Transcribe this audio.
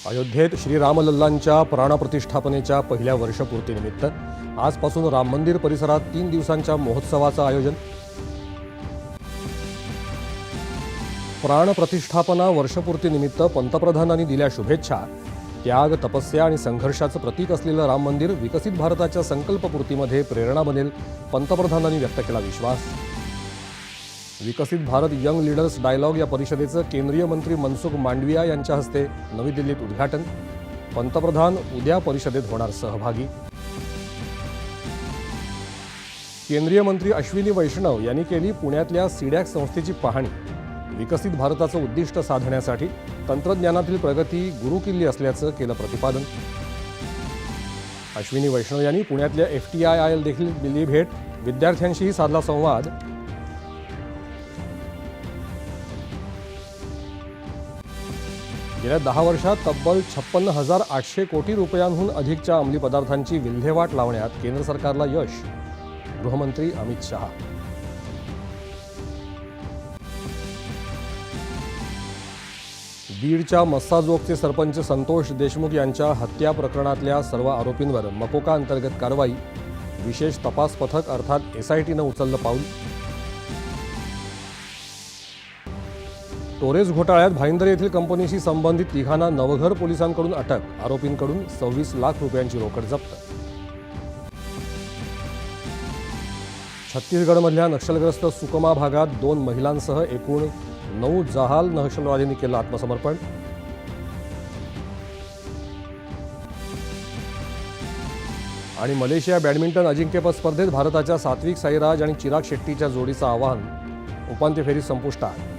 अयोध्येत श्रीरामलल्लांच्या प्राणप्रतिष्ठापनेच्या पहिल्या वर्षपूर्तीनिमित्त आजपासून राम मंदिर परिसरात 3 दिवसांच्या महोत्सवाचं आयोजन। प्राणप्रतिष्ठापना वर्षपूर्तीनिमित्त पंतप्रधानांनी दिल्या शुभेच्छा। त्याग, तपस्या आणि संघर्षाचं प्रतीक असलेलं राम मंदिर विकसित भारताच्या संकल्पपूर्तीमध्ये प्रेरणा बनेल, पंतप्रधानांनी व्यक्त केला विश्वास। विकसित भारत यंग लीडर्स डायलॉग या परिषदेचं केंद्रीय मंत्री मनसुख मांडविया यांच्या हस्ते नवी दिल्लीत उद्घाटन। पंतप्रधान उद्या परिषदेत होणार सहभागी। केंद्रीय मंत्री अश्विनी वैष्णव यांनी केली पुण्यातल्या सीडॅक संस्थेची पाहणी। विकसित भारताचं उद्दिष्ट साधण्यासाठी तंत्रज्ञानातील प्रगती गुरुकिल्ली असल्याचं केलं प्रतिपादन। अश्विनी वैष्णव यांनी पुण्यातल्या FTIIL देखील दिली भेट, विद्यार्थ्यांशीही साधला संवाद। गेल्या 10 वर्षात तब्बल 56,800 कोटी रुपयांहून अधिकच्या अंमली पदार्थांची विल्हेवाट लावण्यात केंद्र सरकारला यश, गृहमंत्री अमित शहा। बीडच्या मस्साजोगचे सरपंच संतोष देशमुख यांच्या हत्या प्रकरणातल्या सर्व आरोपींवर मकोका अंतर्गत कारवाई। विशेष तपास पथक अर्थात SITनं उचललं पाऊल। टोरेस घोटाळ्यात भाईंदर येथील कंपनीशी संबंधित तिघांना नवघर पोलिसांकडून अटक, आरोपींकडून 26 लाख रुपयांची रोकड जप्त। छत्तीसगडमधल्या नक्षलग्रस्त सुकमा भागात 2 महिलांसह एकूण 9 जहाल नक्षलवाद्यांनी केलं आत्मसमर्पण। आणि मलेशिया बॅडमिंटन अजिंक्यपद स्पर्धेत भारताच्या सात्विक साईराज आणि चिराग शेट्टीच्या जोडीचं आव्हान उपांत्य फेरीत संपुष्टात।